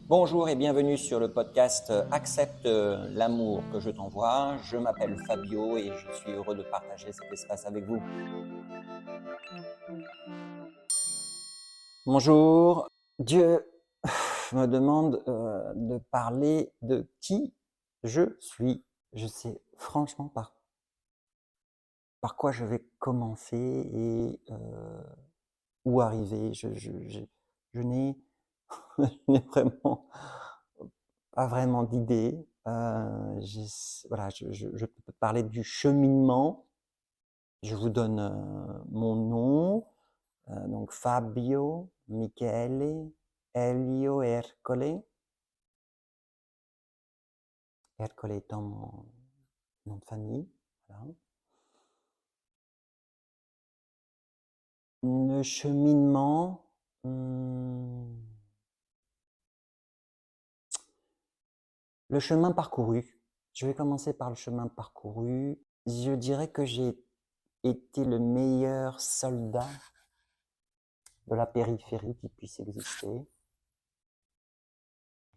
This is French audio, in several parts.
Bonjour et bienvenue sur le podcast Accepte l'amour que je t'envoie. Je m'appelle Fabio et je suis heureux de partager cet espace avec vous. Bonjour. Dieu me demande de parler de qui je suis. Je sais franchement par quoi je vais commencer et où arriver. Je n'ai je n'ai vraiment pas vraiment d'idée. Voilà, je peux parler du cheminement. Je vous donne mon nom, donc Fabio Michele Elio Ercole. Ercole étant mon nom de famille. Voilà. Le cheminement, le chemin parcouru. Je vais commencer par le chemin parcouru. Je dirais que j'ai été le meilleur soldat de la périphérie qui puisse exister,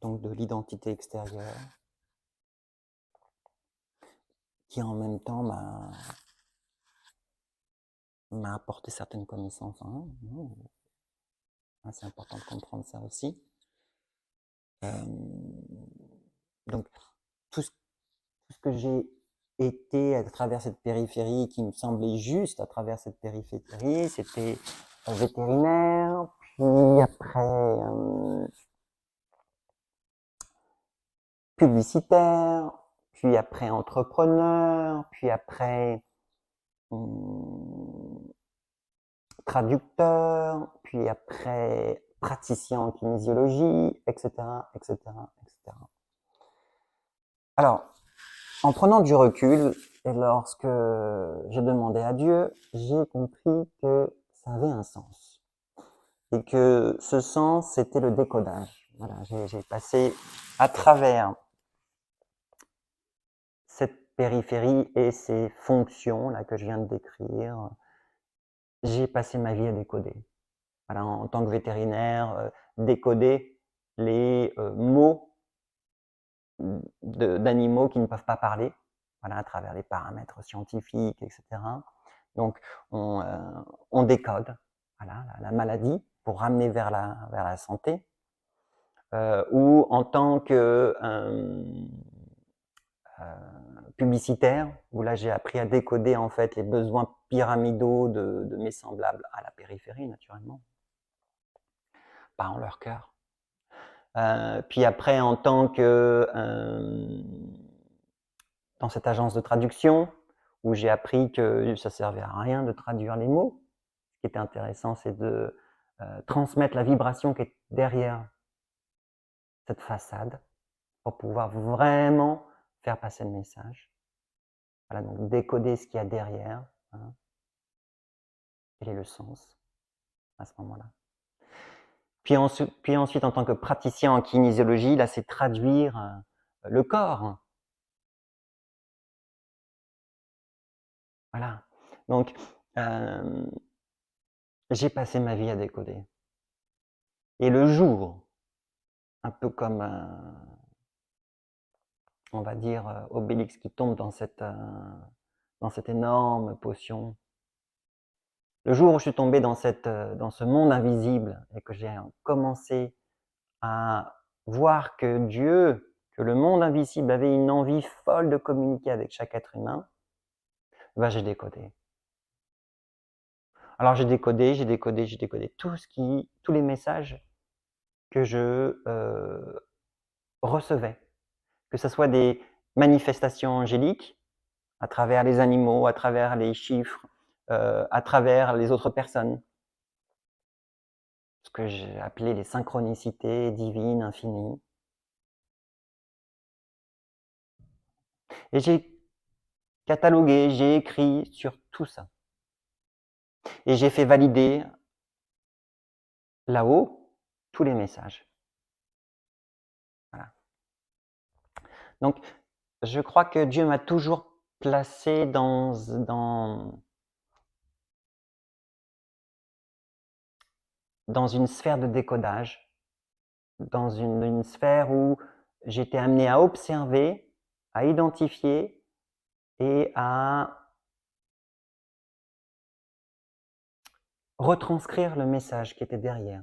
donc de l'identité extérieure, qui en même temps m'a apporté certaines connaissances. C'est important de comprendre ça aussi. Donc, tout ce que j'ai été à travers cette périphérie, qui me semblait juste à travers cette périphérie, c'était vétérinaire, puis après publicitaire, puis après entrepreneur, puis après traducteur, puis après praticien en kinésiologie, etc., etc., etc. Alors, en prenant du recul, et lorsque j'ai demandé à Dieu, j'ai compris que ça avait un sens. Et que ce sens, c'était le décodage. Voilà, j'ai passé à travers cette périphérie et ces fonctions là que je viens de décrire, j'ai passé ma vie à décoder. Voilà, en tant que vétérinaire, décoder les mots d'animaux qui ne peuvent pas parler, voilà, à travers les paramètres scientifiques, etc. Donc, on décode voilà, la maladie pour ramener vers la santé. Ou en tant que publicitaire, où là j'ai appris à décoder en fait les besoins pyramidaux de mes semblables à la périphérie, naturellement, pas en leur cœur. Puis après, en tant que dans cette agence de traduction, où j'ai appris que ça servait à rien de traduire les mots. Ce qui était intéressant, c'est de transmettre la vibration qui est derrière cette façade pour pouvoir vraiment faire passer le message. Voilà, donc décoder ce qu'il y a derrière. Quel est le sens à ce moment-là. Puis ensuite, en tant que praticien en kinésiologie, là, c'est traduire le corps. Voilà. Donc, j'ai passé ma vie à décoder. Et le jour, un peu comme, on va dire, Obélix qui tombe dans cette énorme potion, le jour où je suis tombé dans ce monde invisible et que j'ai commencé à voir que Dieu, que le monde invisible avait une envie folle de communiquer avec chaque être humain, ben j'ai décodé. Alors j'ai décodé tous les messages que je recevais, que ce soit des manifestations angéliques à travers les animaux, à travers les chiffres, à travers les autres personnes, ce que j'ai appelé les synchronicités divines infinies. Et j'ai catalogué, j'ai écrit sur tout ça. Et j'ai fait valider là-haut tous les messages. Voilà. Donc, je crois que Dieu m'a toujours placé dans dans une sphère de décodage, dans une sphère où j'étais amené à observer, à identifier et à retranscrire le message qui était derrière.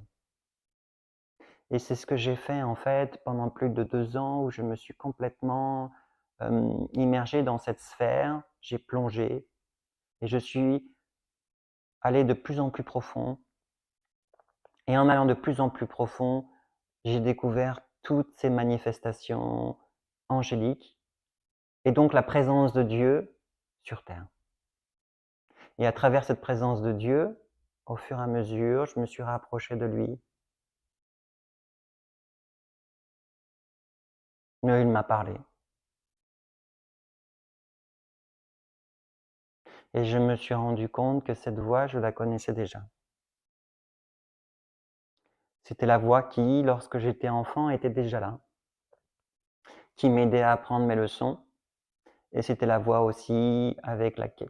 Et c'est ce que j'ai fait en fait pendant plus de 2 ans où je me suis complètement immergé dans cette sphère, j'ai plongé et je suis allé de plus en plus profond. Et en allant de plus en plus profond, j'ai découvert toutes ces manifestations angéliques et donc la présence de Dieu sur terre. Et à travers cette présence de Dieu, au fur et à mesure, je me suis rapproché de lui. Mais il m'a parlé. Et je me suis rendu compte que cette voix, je la connaissais déjà. C'était la voix qui, lorsque j'étais enfant, était déjà là, qui m'aidait à apprendre mes leçons. Et c'était la voix aussi avec laquelle,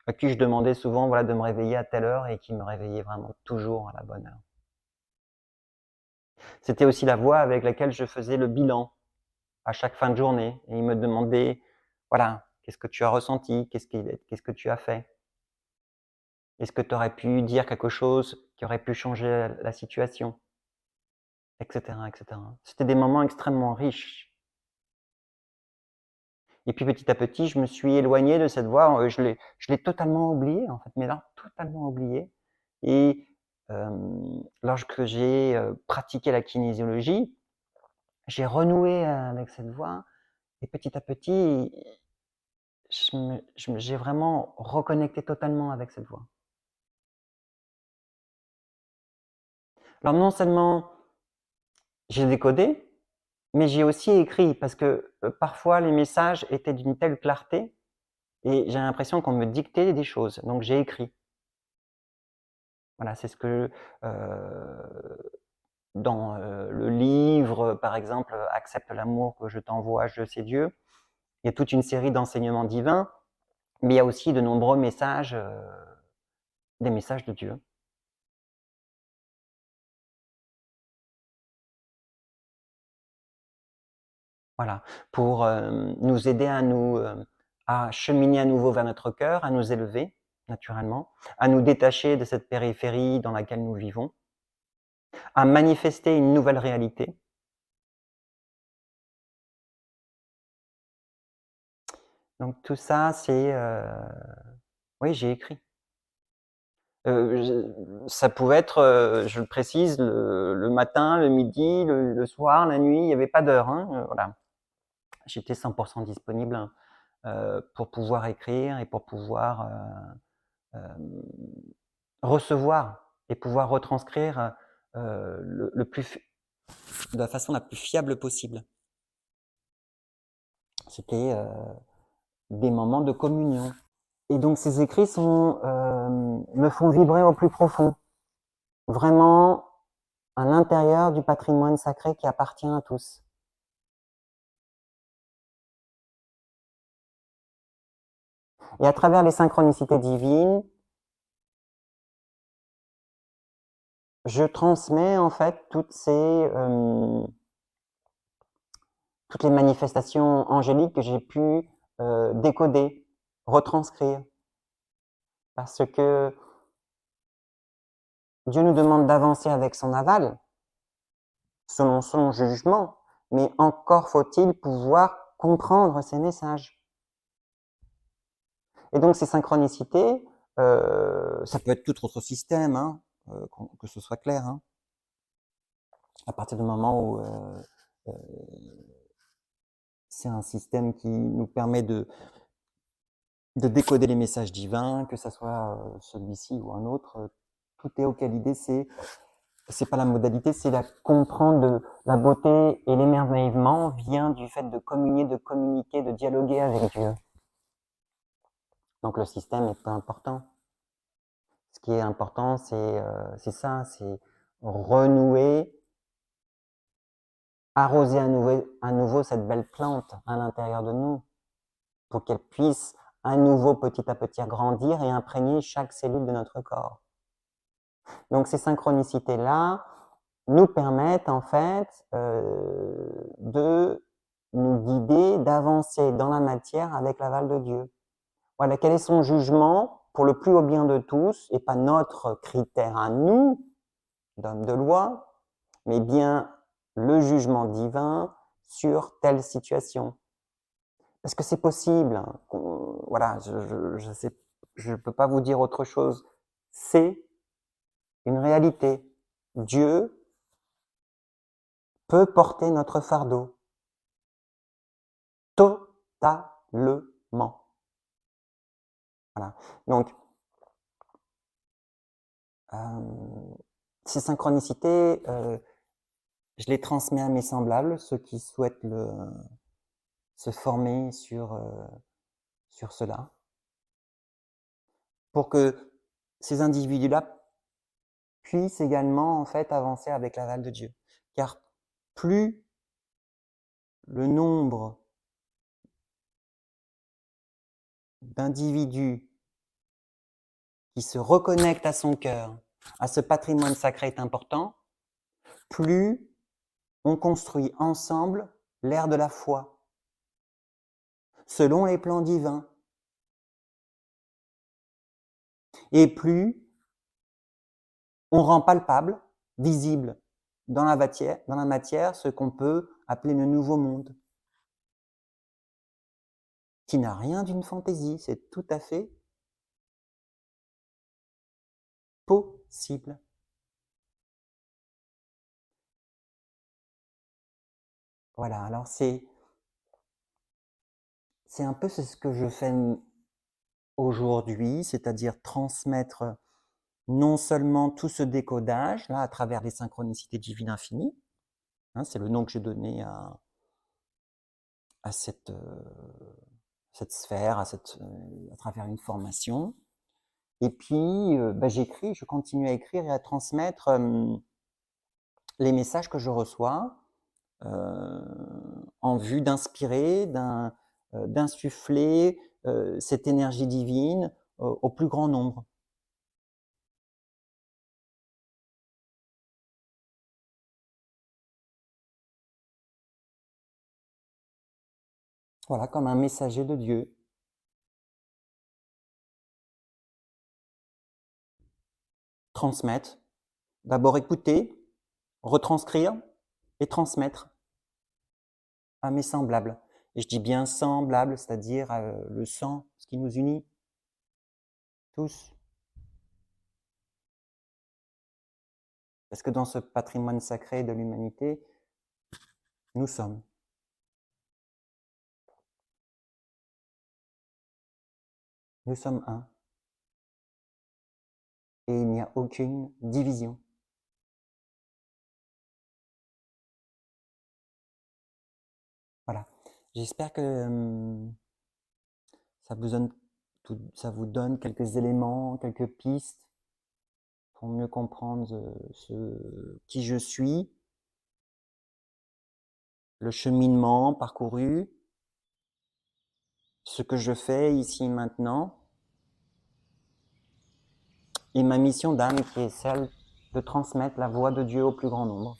à qui je demandais souvent voilà, de me réveiller à telle heure et qui me réveillait vraiment toujours à la bonne heure. C'était aussi la voix avec laquelle je faisais le bilan à chaque fin de journée. Et il me demandait, voilà, qu'est-ce que tu as ressenti, qu'est-ce que tu as fait. Est-ce que tu aurais pu dire quelque chose qui aurait pu changer la situation, etc., etc. C'était des moments extrêmement riches. Et puis petit à petit, je me suis éloigné de cette voie. Je l'ai totalement oublié en fait, mais là, totalement oublié. Et lorsque j'ai pratiqué la kinésiologie, j'ai renoué avec cette voie. Et petit à petit, j'ai vraiment reconnecté totalement avec cette voie. Alors non seulement j'ai décodé, mais j'ai aussi écrit parce que parfois les messages étaient d'une telle clarté et j'ai l'impression qu'on me dictait des choses. Donc j'ai écrit. Voilà, c'est ce que dans le livre, par exemple, Accepte l'amour que je t'envoie, je sais Dieu. Il y a toute une série d'enseignements divins, mais il y a aussi de nombreux messages, des messages de Dieu. Voilà, pour nous aider à cheminer à nouveau vers notre cœur, à nous élever naturellement, à nous détacher de cette périphérie dans laquelle nous vivons, à manifester une nouvelle réalité. Donc tout ça, c'est oui, j'ai écrit. Ça pouvait être, je le précise, le matin, le midi, le soir, la nuit, il n'y avait pas d'heure. Hein, voilà. J'étais 100% disponible pour pouvoir écrire et pour pouvoir recevoir et pouvoir retranscrire le plus, de la façon la plus fiable possible. C'était des moments de communion. Et donc ces écrits me font vibrer au plus profond. Vraiment à l'intérieur du patrimoine sacré qui appartient à tous. Et à travers les synchronicités divines, je transmets en fait toutes les manifestations angéliques que j'ai pu décoder, retranscrire. Parce que Dieu nous demande d'avancer avec son aval, selon son jugement, mais encore faut-il pouvoir comprendre ces messages. Et donc ces synchronicités, ça peut être tout autre système, hein, que ce soit clair. Hein. À partir du moment où c'est un système qui nous permet de décoder les messages divins, que ce soit celui-ci ou un autre, tout est OK. L'idée, c'est pas la modalité, c'est la comprendre de la beauté et l'émerveillement vient du fait de communiquer, de dialoguer avec Dieu. Donc le système est pas important. Ce qui est important, c'est ça, c'est renouer, arroser à nouveau cette belle plante à l'intérieur de nous pour qu'elle puisse à nouveau petit à petit grandir et imprégner chaque cellule de notre corps. Donc ces synchronicités-là nous permettent en fait de nous guider, d'avancer dans la matière avec l'aval de Dieu. Voilà, quel est son jugement pour le plus haut bien de tous, et pas notre critère à nous, d'homme de loi, mais bien le jugement divin sur telle situation. Parce que c'est possible, hein, voilà, je peux pas vous dire autre chose. C'est une réalité. Dieu peut porter notre fardeau. Totalement. Voilà. Donc, ces synchronicités, je les transmets à mes semblables, ceux qui souhaitent se former sur cela, pour que ces individus-là puissent également en fait avancer avec l'aval de Dieu. Car plus le nombre d'individus qui se reconnectent à son cœur, à ce patrimoine sacré est important, plus on construit ensemble l'ère de la foi, selon les plans divins. Et plus on rend palpable, visible dans la matière ce qu'on peut appeler le nouveau monde, qui n'a rien d'une fantaisie, c'est tout à fait possible. Voilà, alors c'est un peu ce que je fais aujourd'hui, c'est-à-dire transmettre non seulement tout ce décodage, là, à travers les synchronicités divines infinies, hein, c'est le nom que j'ai donné à cette sphère, à travers une formation. Et puis, j'écris, je continue à écrire et à transmettre les messages que je reçois en vue d'inspirer, d'insuffler cette énergie divine au plus grand nombre. Voilà, comme un messager de Dieu. Transmettre, d'abord écouter, retranscrire et transmettre à mes semblables. Et je dis bien semblables, c'est-à-dire le sang, ce qui nous unit tous. Parce que dans ce patrimoine sacré de l'humanité, nous sommes. Nous sommes un. Et il n'y a aucune division. Voilà. J'espère que ça vous donne quelques éléments, quelques pistes pour mieux comprendre qui je suis, le cheminement parcouru, ce que je fais ici et maintenant, et ma mission d'âme qui est celle de transmettre la voix de Dieu au plus grand nombre.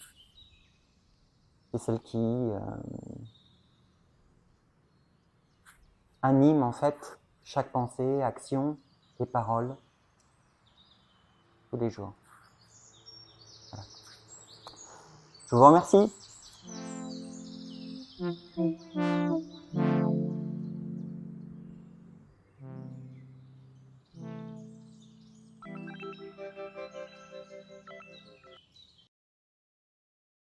C'est celle qui anime en fait chaque pensée, action et parole tous les jours. Voilà. Je vous remercie.